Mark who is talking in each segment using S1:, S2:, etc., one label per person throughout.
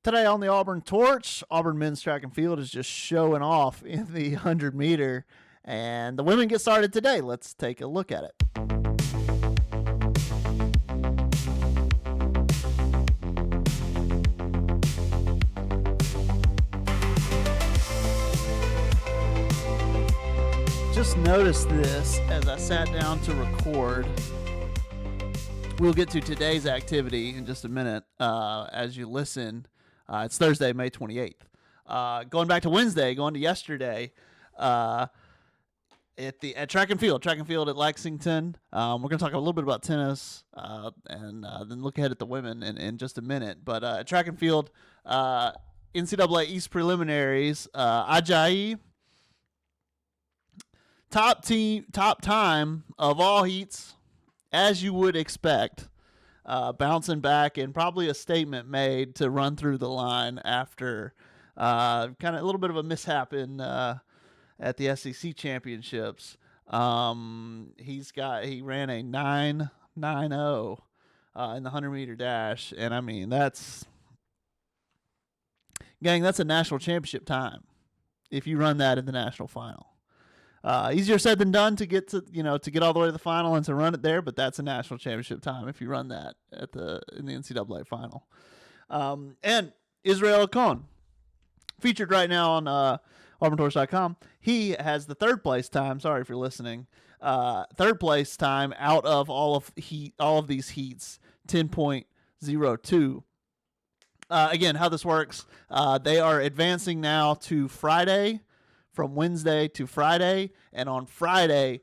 S1: Today on the Auburn Torch, Auburn men's track and field is just showing off in the 100 meter, and the women get started today. Let's take a look at it. Just noticed this as I sat down to record. We'll get to today's activity in just a minute as you listen. It's Thursday, May 28th. Going back to Wednesday, going to yesterday, at track and field at Lexington. We're going to talk a little bit about tennis and then look ahead at the women in just a minute. But at track and field, NCAA East preliminaries, Ajayi, top time of all heats, as you would expect. Bouncing back and probably a statement made to run through the line after kind of a little bit of a mishap at the SEC championships. He ran a 9.90 in the 100-meter dash, and I mean that's a national championship time if you run that in the national final. Easier said than done to get all the way to the final and to run it there, but that's a national championship time if you run that in the NCAA final. And Israel Akon, featured right now on AuburnTorch.com. He has the third place time. Sorry if you're listening. Third place time out of all of these heats, 10.02. Again, how this works, they are advancing now to Friday. From Wednesday to Friday, and on Friday,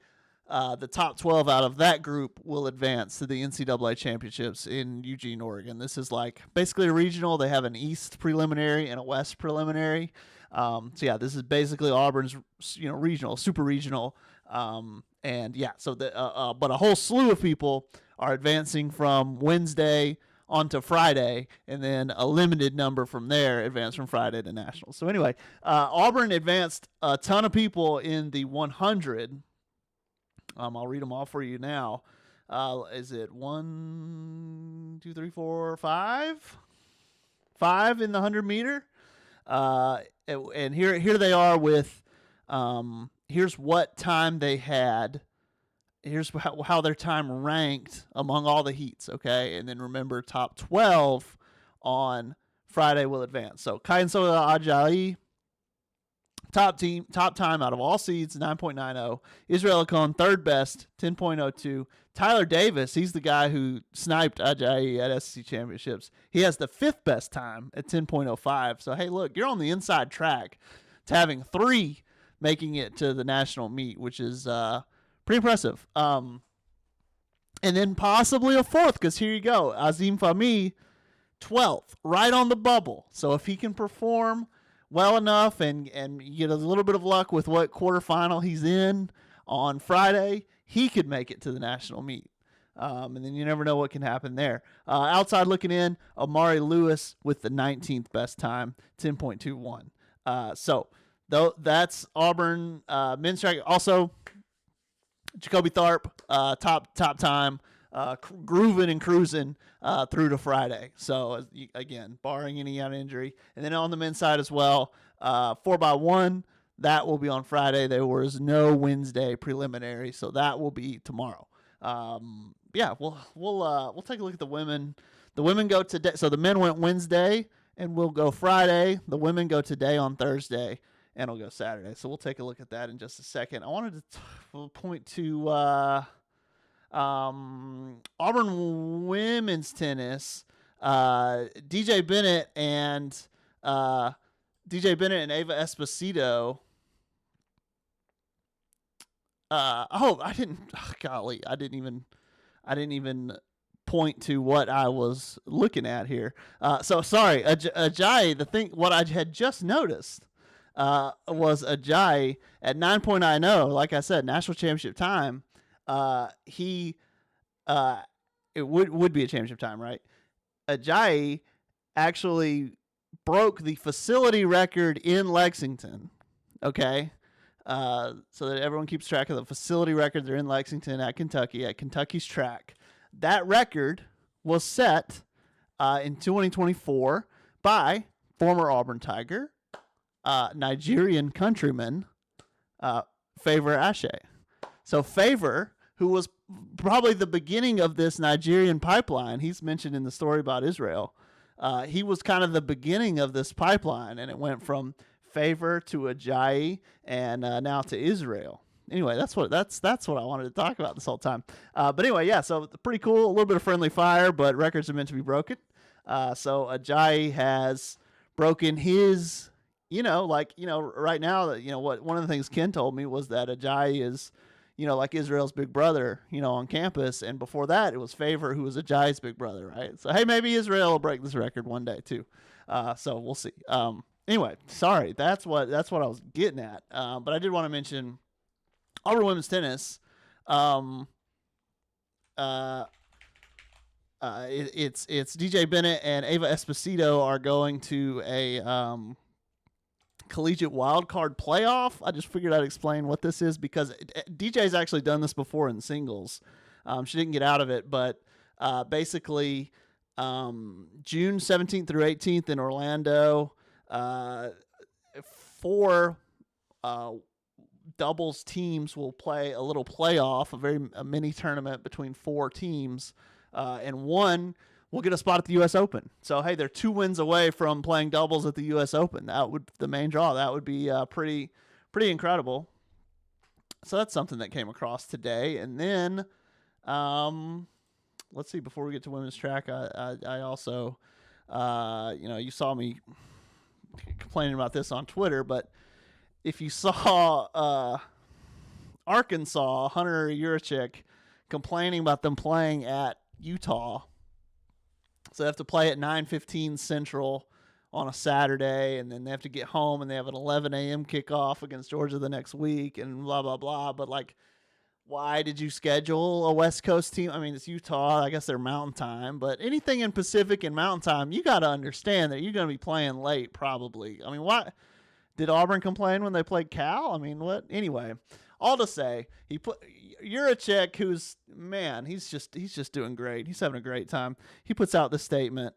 S1: the top 12 out of that group will advance to the NCAA championships in Eugene, Oregon. This is like basically a regional. They have an East preliminary and a West preliminary. This is basically Auburn's regional, super regional. But a whole slew of people are advancing from Wednesday onto Friday, and then a limited number from there advanced from Friday to nationals. So anyway, Auburn advanced a ton of people in the 100. I'll read them all for you now. Is it 1, 2, 3, 4, 5? 5 in the 100 meter. And here they are with. Here's what time they had. Here's how their time ranked among all the heats, okay? And then remember, top 12 on Friday will advance. So, Kainsola Ajayi, top time out of all seeds, 9.90. Israel Akon, third best, 10.02. Tyler Davis, he's the guy who sniped Ajayi at SEC championships. He has the fifth best time at 10.05. So, hey, look, you're on the inside track to having 3 making it to the national meet, which is pretty impressive. And then possibly a 4th, because here you go. Azim Fahmy, 12th, right on the bubble. So if he can perform well enough and get a little bit of luck with what quarterfinal he's in on Friday, he could make it to the national meet. And then you never know what can happen there. Outside looking in, Amari Lewis with the 19th best time, 10.21. That's Auburn men's track. Also, Jacoby Tharp, top time, grooving and cruising through to Friday. So, again, barring any injury. And then on the men's side as well, 4x1, that will be on Friday. There was no Wednesday preliminary, so that will be tomorrow. We'll take a look at the women. The women go today. So the men went Wednesday, and we'll go Friday. The women go today on Thursday, and it'll go Saturday. So we'll take a look at that in just a second. I wanted to point to Auburn women's tennis. DJ Bennett and Ava Esposito. I didn't even point to what I was looking at here. So sorry, Ajayi. What I had just noticed was Ajayi at 9.90. Like I said, national championship time. It would be a championship time, right? Ajayi actually broke the facility record in Lexington. Okay. So that everyone keeps track of the facility records. They're in Lexington at Kentucky, at Kentucky's track. That record was set in 2024 by former Auburn Tiger, Nigerian countryman, Favor Ashe. So Favor, who was probably the beginning of this Nigerian pipeline, he's mentioned in the story about Israel. He was kind of the beginning of this pipeline, and it went from Favor to Ajayi and now to Israel. Anyway, that's what I wanted to talk about this whole time. But anyway, yeah, so pretty cool. A little bit of friendly fire, but records are meant to be broken. So Ajayi has broken his, right now, what one of the things Ken told me was that Ajayi is, like Israel's big brother, on campus. And before that, it was Favor who was Ajayi's big brother, right? So, hey, maybe Israel will break this record one day too. So we'll see. Anyway, sorry, that's what I was getting at. But I did want to mention Auburn women's tennis. It's DJ Bennett and Ava Esposito are going to a collegiate wildcard playoff. I just figured I'd explain what this is because DJ's actually done this before in singles. She didn't get out of it, but basically June 17th through 18th in Orlando, 4 doubles teams will play a little playoff, a mini tournament between 4 teams, and one will get a spot at the U.S. Open. So, hey, they're 2 wins away from playing doubles at the U.S. Open. That would the main draw. That would be pretty incredible. So that's something that came across today. And then, let's see. Before we get to women's track, I also, you saw me complaining about this on Twitter, but if you saw Arkansas, Hunter Yurachek, complaining about them playing at Utah. So they have to play at 9:15 Central on a Saturday, and then they have to get home, and they have an 11 a.m. kickoff against Georgia the next week, and blah, blah, blah. But, why did you schedule a West Coast team? I mean, it's Utah. I guess they're Mountain Time. But anything in Pacific and Mountain Time, you got to understand that you're going to be playing late probably. I mean, why? Did Auburn complain when they played Cal? I mean, what? Anyway, all to say, Yurachek, who's, man, he's just doing great. He's having a great time. He puts out this statement,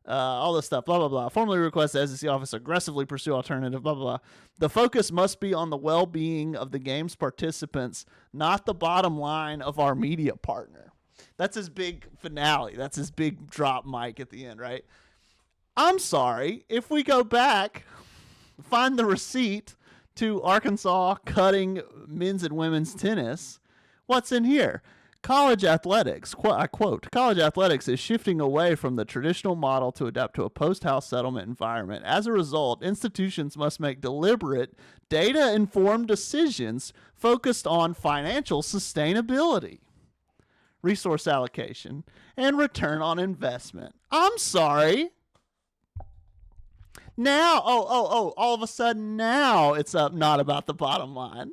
S1: all this stuff, blah, blah, blah. Formally requests the SEC office aggressively pursue alternative, blah, blah, blah. The focus must be on the well-being of the game's participants, not the bottom line of our media partner. That's his big finale. That's his big drop mic at the end, right? I'm sorry. If we go back, find the receipt to Arkansas cutting men's and women's tennis, what's in here? College athletics, I quote, college athletics is shifting away from the traditional model to adapt to a post-house settlement environment. As a result, institutions must make deliberate, data-informed decisions focused on financial sustainability, resource allocation, and return on investment. I'm sorry. Now, all of a sudden now it's not about the bottom line.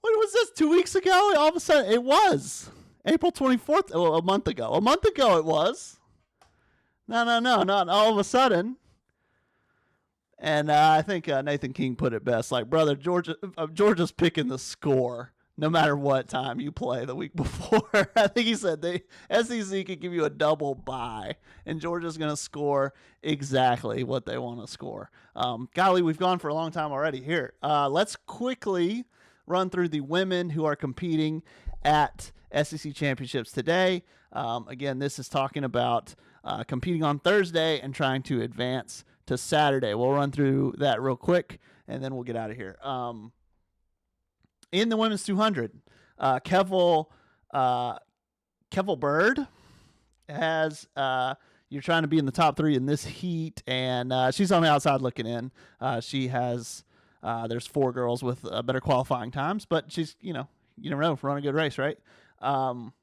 S1: What was this, 2 weeks ago? All of a sudden it was. April 24th, a month ago. A month ago it was. No, not all of a sudden. And I think Nathan King put it best. Brother, Georgia's picking the score no matter what time you play the week before. I think he said the SEC could give you a double bye, and Georgia's going to score exactly what they want to score. Golly, we've gone for a long time already here. Let's quickly run through the women who are competing at SEC championships today. Again, this is talking about competing on Thursday and trying to advance to Saturday. We'll run through that real quick, and then we'll get out of here. In the women's 200, Kevel Bird has, you're trying to be in the top 3 in this heat, and she's on the outside looking in. She has, there's 4 girls with better qualifying times, but she's, you never know, run a good race, right? I'm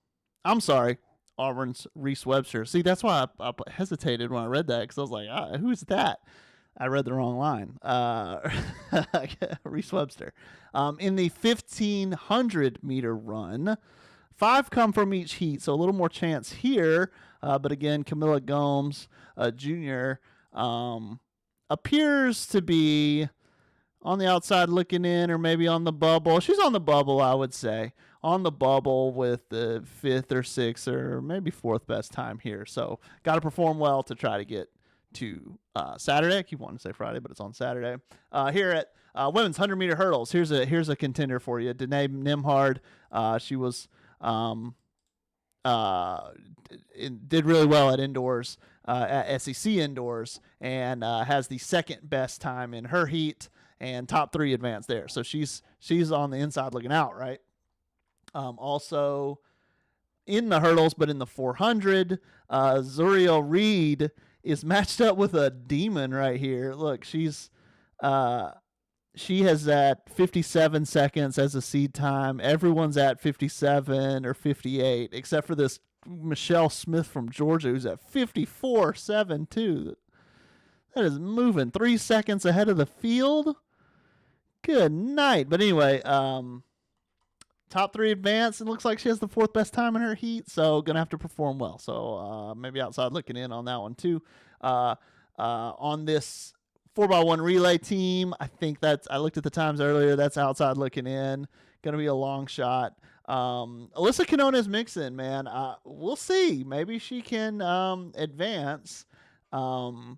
S1: sorry, Auburn's Reese Webster. See, that's why I hesitated when I read that, because I was like, who's that? I read the wrong line. Reese Webster. In the 1,500 meter run, 5 come from each heat, so a little more chance here. But again, Camilla Gomes, Jr., appears to be on the outside looking in, or maybe on the bubble. She's on the bubble, I would say. On the bubble with the 5th or 6th or maybe 4th best time here. So got to perform well to try to get to Saturday. I keep wanting to say Friday, but it's on Saturday. Here at women's 100-meter hurdles, here's a contender for you. Danae Nimhard. She was did really well at indoors, at SEC indoors, and has the second best time in her heat and top 3 advanced there. So she's on the inside looking out, right? Also in the hurdles, but in the 400, Zuriel Reed is matched up with a demon right here. Look, she has at 57 seconds as a seed time. Everyone's at 57 or 58, except for this Michelle Smith from Georgia, who's at 54.72. That is moving 3 seconds ahead of the field. Good night. But anyway, top 3 advanced. It looks like she has the 4th best time in her heat, so going to have to perform well. So maybe outside looking in on that one too. On this 4x1 relay team, I looked at the times earlier. That's outside looking in. Going to be a long shot. Alyssa Quinones-Mixon, man. We'll see. Maybe she can advance. Top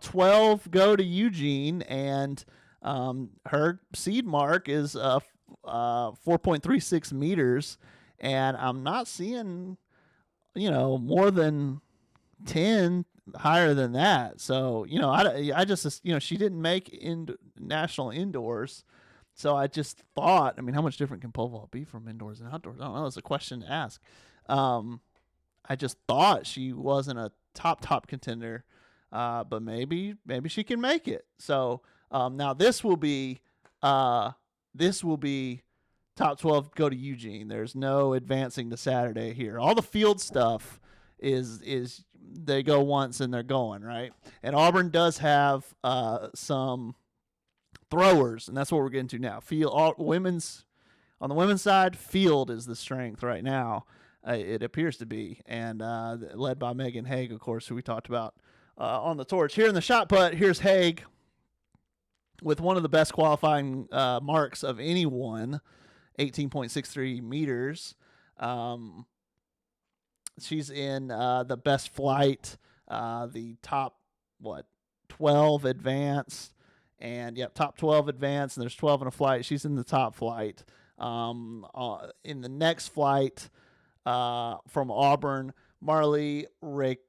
S1: 12 go to Eugene, and her seed mark is 4.36 meters, and I'm not seeing, more than 10 higher than that. So, I just, she didn't make national indoors. So I just thought, how much different can pole vault be from indoors and outdoors? I don't know. It's a question to ask. I just thought she wasn't a top contender, but maybe she can make it. So now this will be top 12 go to Eugene. There's no advancing to Saturday here. All the field stuff is they go once and they're going, right? And Auburn does have some throwers, and that's what we're getting to now. On the women's side, field is the strength right now. It appears to be, and led by Megan Haig, of course, who we talked about on the torch. Here in the shot put, here's Haig with one of the best qualifying marks of anyone, 18.63 meters. She's in the best flight, the top 12 advanced. And top 12 advanced, and there's 12 in a flight. She's in the top flight. In the next flight from Auburn, Marley Rekawasa,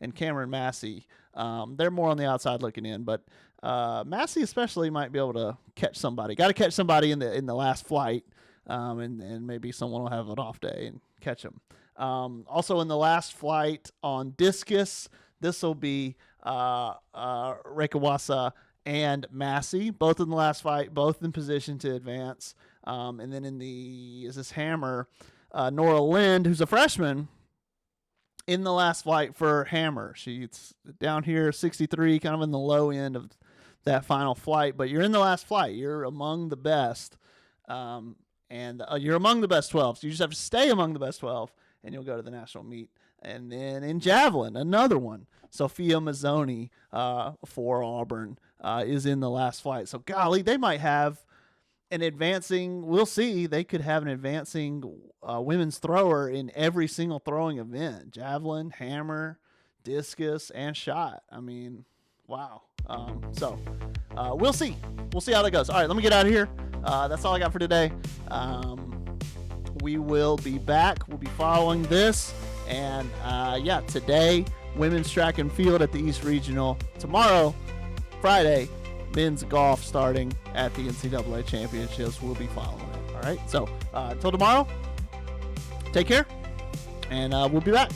S1: and Cameron Massey. They're more on the outside looking in, but Massey especially might be able to catch somebody. Got to catch somebody in the last flight, and maybe someone will have an off day and catch them. Also in the last flight on discus, this will be Rekawasa and Massey, both in the last fight, both in position to advance. And then in the hammer, Nora Lind, who's a freshman, in the last flight for hammer. She's down here 63, kind of in the low end of that final flight, but you're in the last flight. You're among the best, and you're among the best 12. So you just have to stay among the best 12. And you'll go to the national meet. And then in javelin, another one, Sophia Mazzoni for Auburn is in the last flight. So, golly, they might have an advancing, we'll see, they could have an advancing women's thrower in every single throwing event. Javelin, hammer, discus, and shot. Wow. So we'll see. We'll see how that goes. All right, let me get out of here. That's all I got for today. We will be back. We'll be following this. And, today, women's track and field at the East Regional. Tomorrow, Friday, men's golf starting at the NCAA Championships. We'll be following it. All right? So, until tomorrow, take care, and we'll be back.